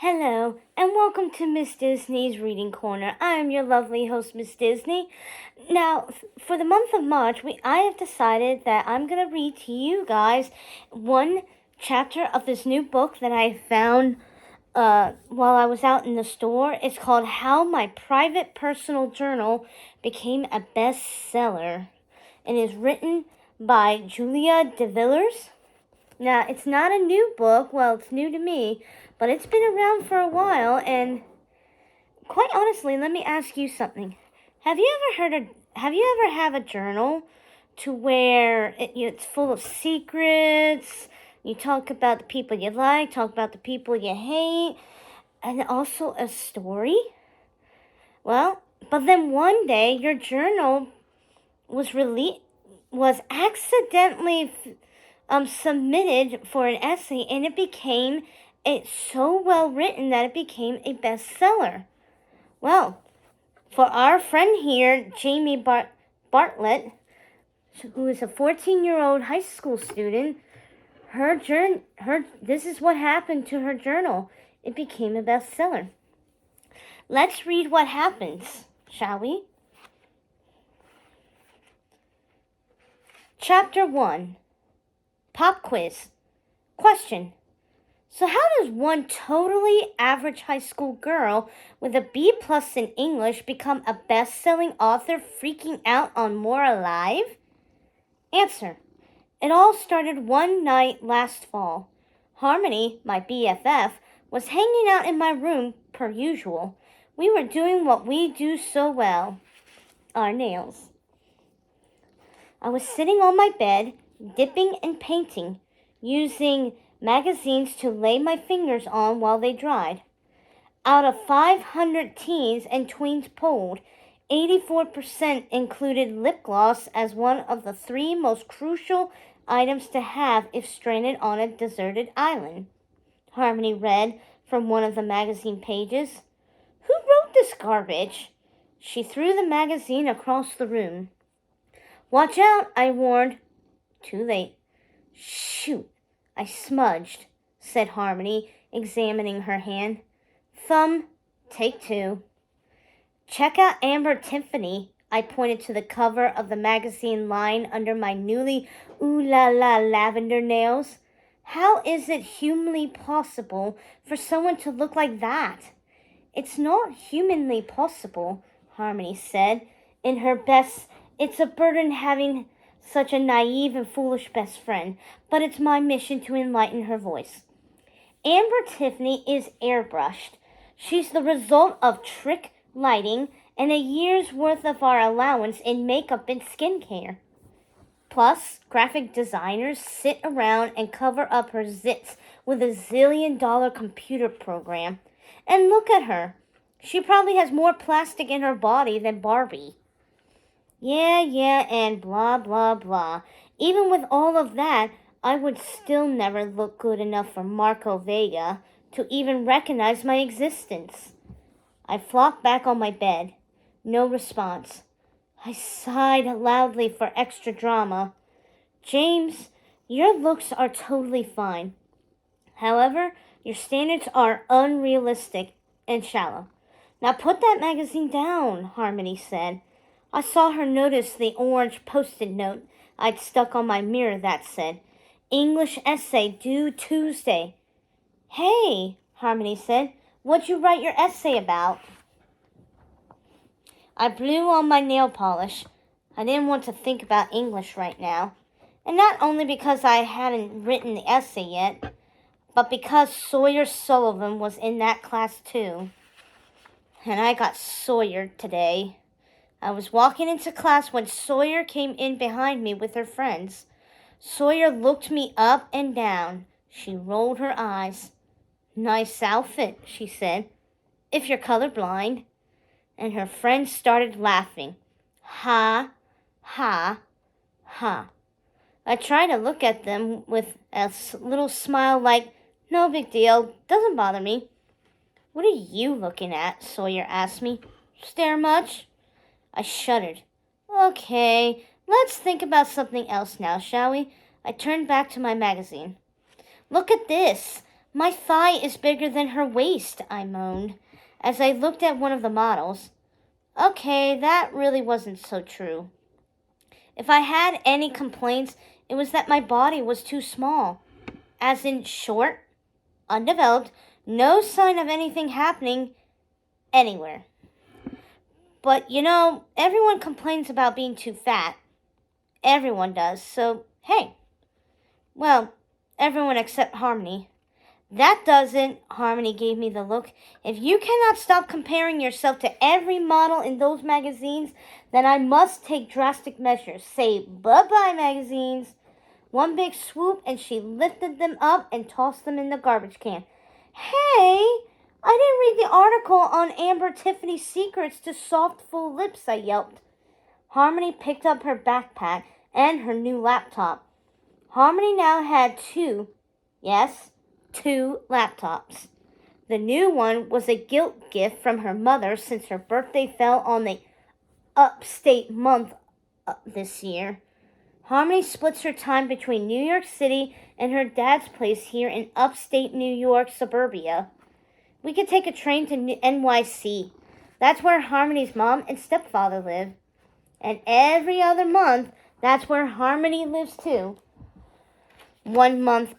Hello, and welcome to Miss Disney's Reading Corner. I am your lovely host, Miss Disney. Now, for the month of March, I have decided that I'm going to read to you guys one chapter of this new book that I found while I was out in the store. It's called How My Private Personal Journal Became a Bestseller, and is written by Julia DeVillers. Now, it's not a new book. Well, it's new to me, but it's been around for a while, and quite honestly, let me ask you something. Have you ever have a journal to where it's full of secrets? You talk about the people you like, talk about the people you hate, and also a story? Well, but then one day your journal was accidentally submitted for an essay, and it's so well written that it became a bestseller. Well, for our friend here, Jamie Bartlett, who is a 14-year-old high school student, this is what happened to her journal. It became a bestseller. Let's read what happens, shall we? Chapter 1. Pop quiz. Question. So how does one totally average high school girl with a B+ in English become a best-selling author freaking out on More Alive? Answer. It all started one night last fall. Harmony, my BFF, was hanging out in my room per usual. We were doing what we do so well, our nails. I was sitting on my bed, dipping and painting, using magazines to lay my fingers on while they dried. Out of 500 teens and tweens polled, 84% included lip gloss as one of the 3 most crucial items to have if stranded on a deserted island. Harmony read from one of the magazine pages. Who wrote this garbage? She threw the magazine across the room. Watch out, I warned. Too late. Shoot, I smudged, said Harmony, examining her hand. Thumb, take 2. Check out Amber Tiffany. I pointed to the cover of the magazine lying under my newly ooh-la-la lavender nails. How is it humanly possible for someone to look like that? It's not humanly possible, Harmony said. It's a burden having such a naive and foolish best friend, but it's my mission to enlighten her voice. Amber Tiffany is airbrushed. She's the result of trick lighting and a year's worth of our allowance in makeup and skincare. Plus, graphic designers sit around and cover up her zits with a zillion-dollar computer program. And look at her. She probably has more plastic in her body than Barbie. Yeah, and blah, blah, blah. Even with all of that, I would still never look good enough for Marco Vega to even recognize my existence. I flopped back on my bed. No response. I sighed loudly for extra drama. James, your looks are totally fine. However, your standards are unrealistic and shallow. Now put that magazine down, Harmony said. I saw her notice the orange Post-it note I'd stuck on my mirror that said, English essay due Tuesday. Hey, Harmony said, what'd you write your essay about? I blew on my nail polish. I didn't want to think about English right now. And not only because I hadn't written the essay yet, but because Sawyer Sullivan was in that class too. And I got Sawyered today. I was walking into class when Sawyer came in behind me with her friends. Sawyer looked me up and down. She rolled her eyes. Nice outfit, she said, if you're colorblind. And her friends started laughing. Ha, ha, ha. I tried to look at them with a little smile like, no big deal, doesn't bother me. What are you looking at? Sawyer asked me. Stare much? I shuddered. Okay, let's think about something else now, shall we? I turned back to my magazine. Look at this. My thigh is bigger than her waist, I moaned, as I looked at one of the models. Okay, that really wasn't so true. If I had any complaints, it was that my body was too small. As in short, undeveloped, no sign of anything happening anywhere. But everyone complains about being too fat. Everyone does, so hey. Well, everyone except Harmony. That doesn't, Harmony gave me the look. If you cannot stop comparing yourself to every model in those magazines, then I must take drastic measures. Say bye-bye, magazines. One big swoop, and she lifted them up and tossed them in the garbage can. Hey, I didn't read the article on Amber Tiffany's secrets to soft, full lips, I yelped. Harmony picked up her backpack and her new laptop. Harmony now had two laptops. The new one was a guilt gift from her mother since her birthday fell on the upstate month this year. Harmony splits her time between New York City and her dad's place here in upstate New York suburbia. We could take a train to NYC. That's where Harmony's mom and stepfather live. And every other month, that's where Harmony lives too. 1 month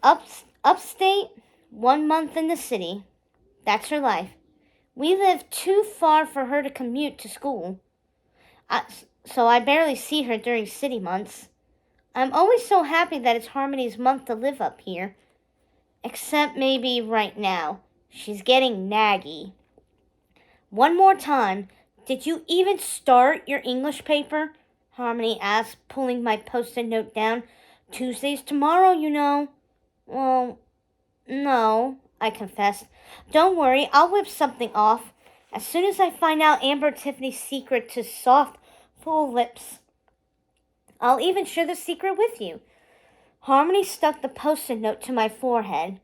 upstate, 1 month in the city. That's her life. We live too far for her to commute to school. So I barely see her during city months. I'm always so happy that it's Harmony's month to live up here. Except maybe right now. She's getting naggy. One more time, did you even start your English paper? Harmony asked, pulling my post-it note down. Tuesday's tomorrow, you know. Well, no, I confessed. Don't worry, I'll whip something off. As soon as I find out Amber Tiffany's secret to soft, full lips. I'll even share the secret with you. Harmony stuck the post-it note to my forehead.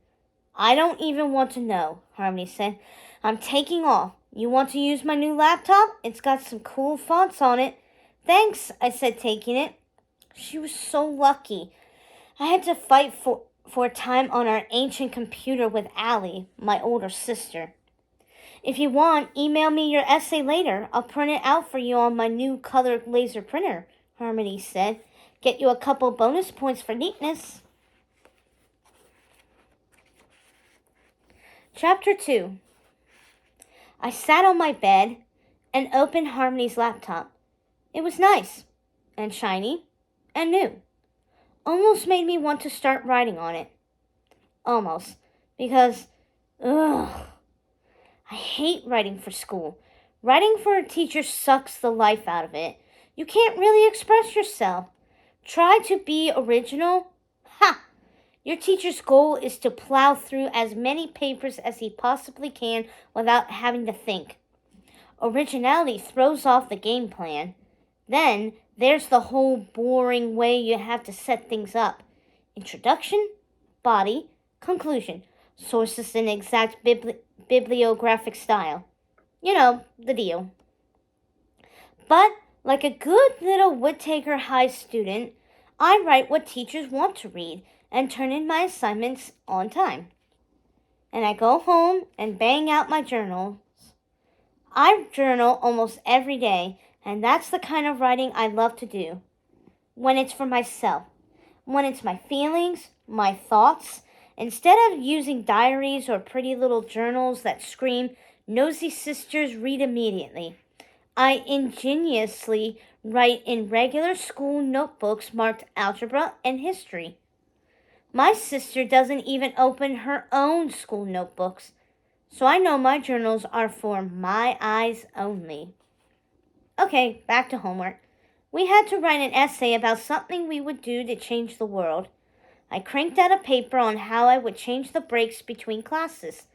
I don't even want to know, Harmony said. I'm taking off. You want to use my new laptop? It's got some cool fonts on it. Thanks, I said, taking it. She was so lucky. I had to fight for time on our ancient computer with Allie, my older sister. If you want, email me your essay later. I'll print it out for you on my new color laser printer, Harmony said. Get you a couple bonus points for neatness. Chapter 2. I sat on my bed and opened Harmony's laptop. It was nice and shiny and new. Almost made me want to start writing on it. Almost. Because, I hate writing for school. Writing for a teacher sucks the life out of it. You can't really express yourself. Try to be original. Ha! Your teacher's goal is to plow through as many papers as he possibly can without having to think. Originality throws off the game plan. Then there's the whole boring way you have to set things up. Introduction, body, conclusion, sources in exact bibliographic style. You know, the deal. But like a good little Whittaker High student, I write what teachers want to read and turn in my assignments on time. And I go home and bang out my journals. I journal almost every day, and that's the kind of writing I love to do. When it's for myself, when it's my feelings, my thoughts, instead of using diaries or pretty little journals that scream, "Nosy sisters read immediately," I ingeniously write in regular school notebooks marked algebra and history. My sister doesn't even open her own school notebooks, so I know my journals are for my eyes only. Okay, back to homework. We had to write an essay about something we would do to change the world. I cranked out a paper on how I would change the breaks between classes.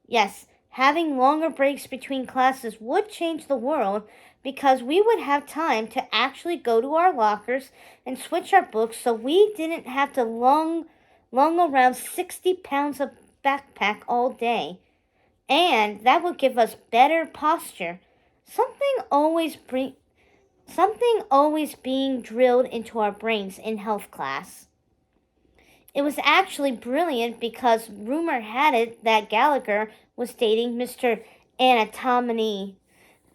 Yes, having longer breaks between classes would change the world because we would have time to actually go to our lockers and switch our books so we didn't have to lug around 60 pounds of backpack all day. And that would give us better posture. Something always being drilled into our brains in health class. It was actually brilliant because rumor had it that Gallagher was dating Mr. Anatomy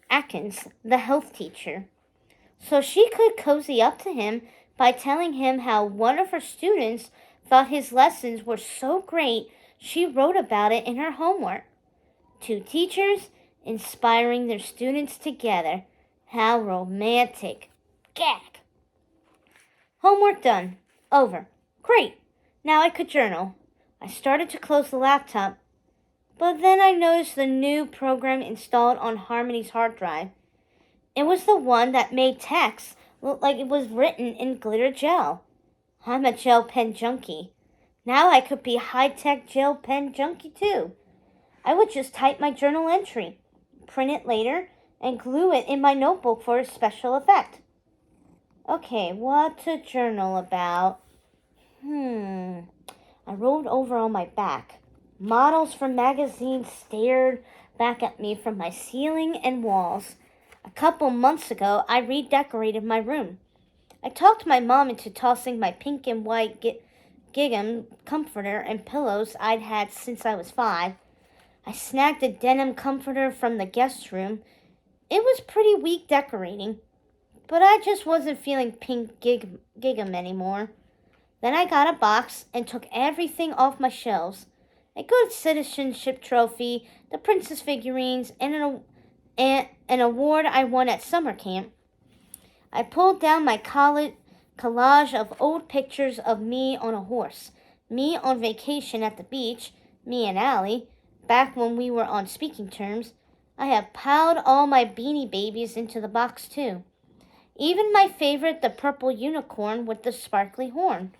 Atkins, the health teacher. So she could cozy up to him by telling him how one of her students thought his lessons were so great she wrote about it in her homework. Two teachers inspiring their students together. How romantic. Gag. Homework done. Over. Great. Now I could journal. I started to close the laptop, but then I noticed the new program installed on Harmony's hard drive. It was the one that made text look like it was written in glitter gel. I'm a gel pen junkie. Now I could be a high-tech gel pen junkie too. I would just type my journal entry, print it later, and glue it in my notebook for a special effect. Okay, what to journal about? I rolled over on my back. Models from magazines stared back at me from my ceiling and walls. A couple months ago, I redecorated my room. I talked my mom into tossing my pink and white gingham comforter and pillows I'd had since I was 5. I snagged a denim comforter from the guest room. It was pretty weak decorating, but I just wasn't feeling pink gingham anymore. Then I got a box and took everything off my shelves. A good citizenship trophy, the princess figurines, and an award I won at summer camp. I pulled down my collage of old pictures of me on a horse, me on vacation at the beach, me and Allie, back when we were on speaking terms. I have piled all my Beanie Babies into the box too. Even my favorite, the purple unicorn with the sparkly horn.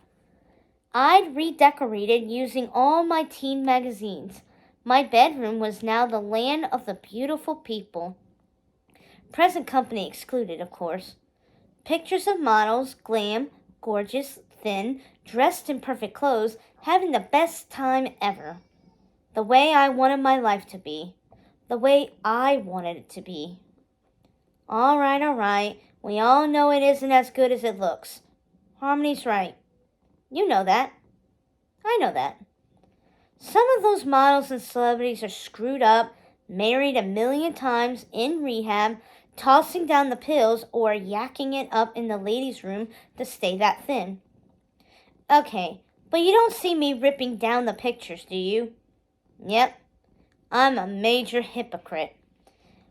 I'd redecorated using all my teen magazines. My bedroom was now the land of the beautiful people. Present company excluded, of course. Pictures of models, glam, gorgeous, thin, dressed in perfect clothes, having the best time ever. The way I wanted my life to be. The way I wanted it to be. All right. We all know it isn't as good as it looks. Harmony's right. You know that. I know that. Some of those models and celebrities are screwed up, married a million times, in rehab, tossing down the pills, or yakking it up in the ladies' room to stay that thin. Okay, but you don't see me ripping down the pictures, do you? Yep, I'm a major hypocrite.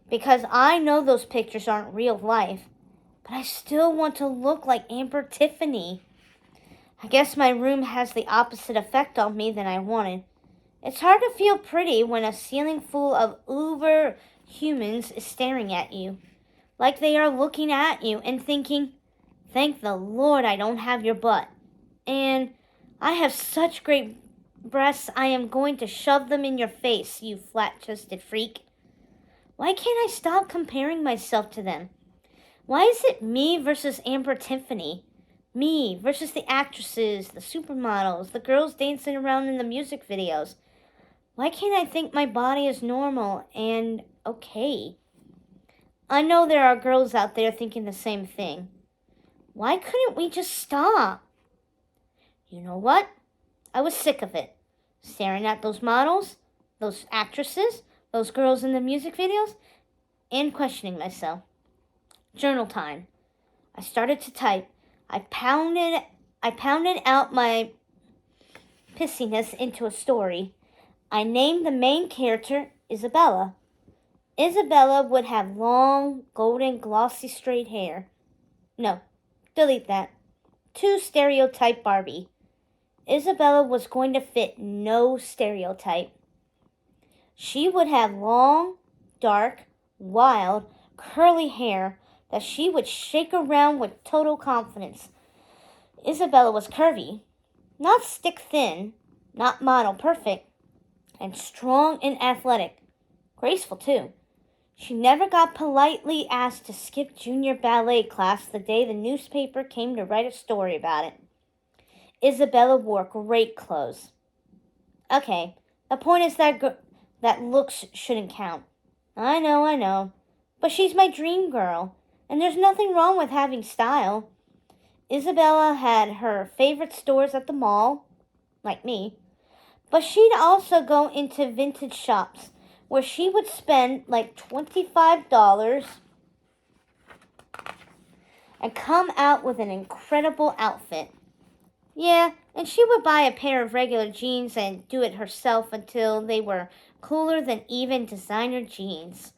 Because I know those pictures aren't real life, but I still want to look like Amber Tiffany. I guess my room has the opposite effect on me than I wanted. It's hard to feel pretty when a ceiling full of uber humans is staring at you, like they are looking at you and thinking, "Thank the Lord I don't have your butt," and "I have such great breasts I am going to shove them in your face, you flat-chested freak." Why can't I stop comparing myself to them? Why is it me versus Amber Tiffany? Me versus the actresses, the supermodels, the girls dancing around in the music videos. Why can't I think my body is normal and okay? I know there are girls out there thinking the same thing. Why couldn't we just stop? You know what? I was sick of it. Staring at those models, those actresses, those girls in the music videos, and questioning myself. Journal time. I started to type. I pounded out my pissiness into a story. I named the main character Isabella. Isabella would have long, golden, glossy, straight hair. No, delete that. Too stereotype Barbie. Isabella was going to fit no stereotype. She would have long, dark, wild, curly hair that she would shake around with total confidence. Isabella was curvy, not stick thin, not model perfect, and strong and athletic. Graceful, too. She never got politely asked to skip junior ballet class the day the newspaper came to write a story about it. Isabella wore great clothes. Okay, the point is that looks shouldn't count. I know. But she's my dream girl, and there's nothing wrong with having style. Isabella had her favorite stores at the mall, like me. But she'd also go into vintage shops where she would spend like $25 and come out with an incredible outfit. Yeah, and she would buy a pair of regular jeans and do it herself until they were cooler than even designer jeans.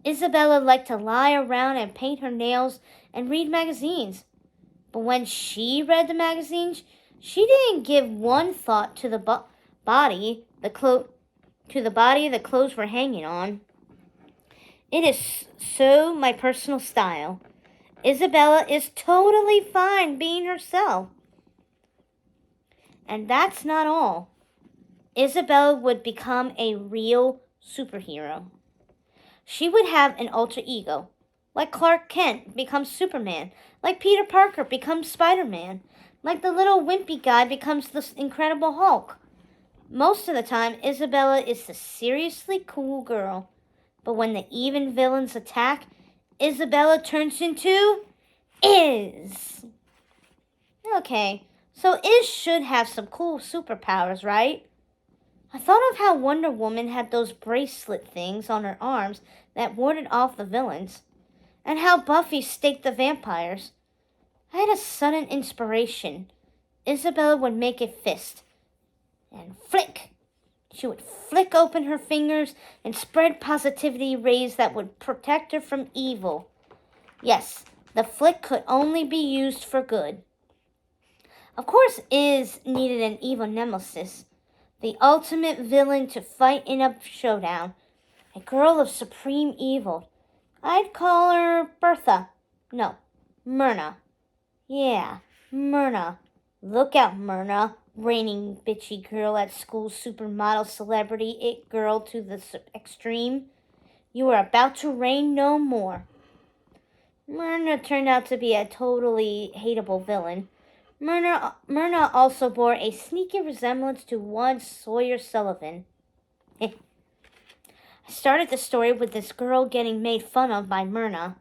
Isabella liked to lie around and paint her nails and read magazines. But when she read the magazines, she didn't give one thought to the body the clothes were hanging on. It is so my personal style. Isabella is totally fine being herself. And that's not all. Isabella would become a real superhero. She would have an alter ego, like Clark Kent becomes Superman, like Peter Parker becomes Spider-Man, like the little wimpy guy becomes the Incredible Hulk. Most of the time, Isabella is the seriously cool girl. But when the even villains attack, Isabella turns into Iz. Okay, so Iz should have some cool superpowers, right? I thought of how Wonder Woman had those bracelet things on her arms that warded off the villains, and how Buffy staked the vampires. I had a sudden inspiration. Isabella would make a fist, and flick! She would flick open her fingers and spread positivity rays that would protect her from evil. Yes, the flick could only be used for good. Of course, Iz needed an evil nemesis, the ultimate villain to fight in a showdown, a girl of supreme evil. I'd call her Bertha. No, Myrna. Yeah, Myrna. Look out, Myrna, reigning bitchy girl at school, supermodel celebrity it girl to the extreme. You are about to reign no more. Myrna turned out to be a totally hateable villain. Myrna also bore a sneaky resemblance to one Sawyer Sullivan. I started the story with this girl getting made fun of by Myrna.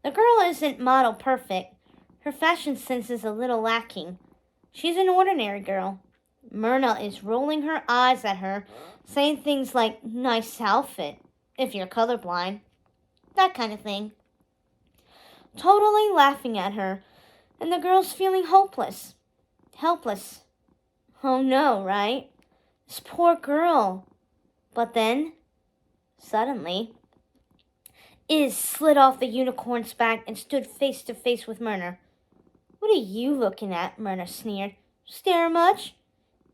The girl isn't model perfect. Her fashion sense is a little lacking. She's an ordinary girl. Myrna is rolling her eyes at her, saying things like, nice outfit, if you're colorblind. That kind of thing. Totally laughing at her, and the girl's feeling hopeless. Helpless. Oh no, right? This poor girl. But then, suddenly, Iz slid off the unicorn's back and stood face to face with Myrna. What are you looking at? Myrna sneered. Stare much?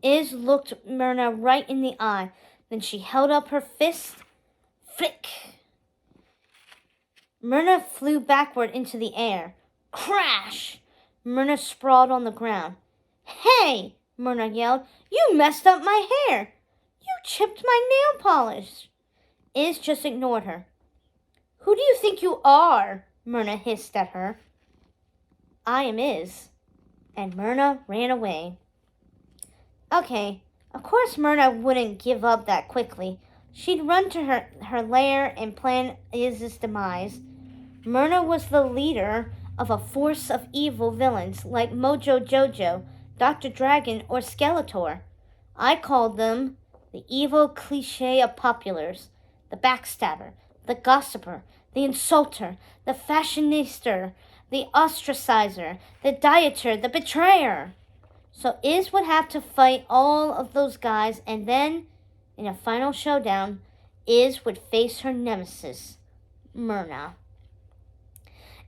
Iz looked Myrna right in the eye. Then she held up her fist. Flick! Myrna flew backward into the air. Crash! Myrna sprawled on the ground. Hey! Myrna yelled. You messed up my hair! You chipped my nail polish! Iz just ignored her. Who do you think you are? Myrna hissed at her. I am Iz. And Myrna ran away. Okay, of course Myrna wouldn't give up that quickly. She'd run to her lair and plan Iz's demise. Myrna was the leader of a force of evil villains like Mojo Jojo, Dr. Dragon, or Skeletor. I called them the evil cliché of populars, the backstabber, the gossiper, the insulter, the fashionista, the ostracizer, the dieter, the betrayer. So Iz would have to fight all of those guys, and then, in a final showdown, Iz would face her nemesis, Myrna.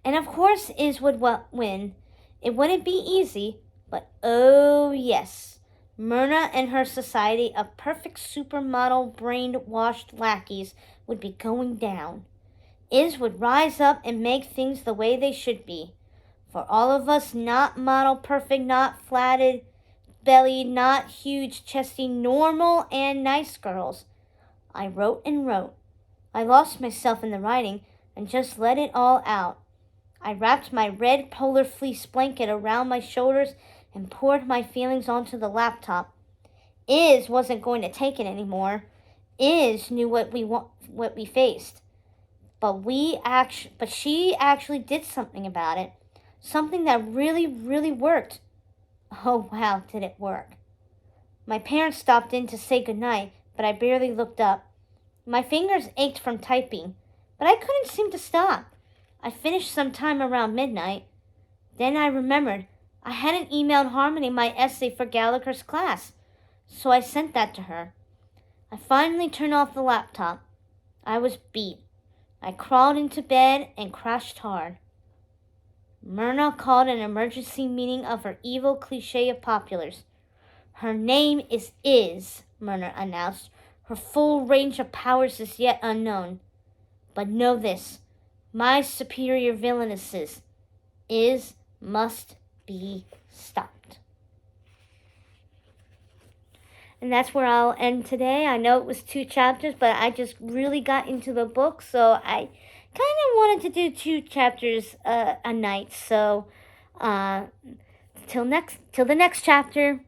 And of course Iz would win. It wouldn't be easy, but oh yes, Myrna and her society of perfect supermodel brainwashed lackeys would be going down. Iz would rise up and make things the way they should be. For all of us not model perfect, not flatted bellied, not huge chesty, normal and nice girls. I wrote and wrote. I lost myself in the writing and just let it all out. I wrapped my red polar fleece blanket around my shoulders and poured my feelings onto the laptop. Iz wasn't going to take it anymore. Iz knew what we faced. But she actually did something about it. Something that really, really worked. Oh, wow, did it work. My parents stopped in to say goodnight, but I barely looked up. My fingers ached from typing, but I couldn't seem to stop. I finished sometime around midnight. Then I remembered I hadn't emailed Harmony my essay for Gallagher's class, so I sent that to her. I finally turned off the laptop. I was beat. I crawled into bed and crashed hard. Myrna called an emergency meeting of her evil cliché of populars. Her name is, Myrna announced. Her full range of powers is yet unknown. But know this, my superior villainesses must be stopped. And that's where I'll end today. I know it was 2 chapters, but I just really got into the book, so I kind of wanted to do 2 chapters a night. So till the next chapter.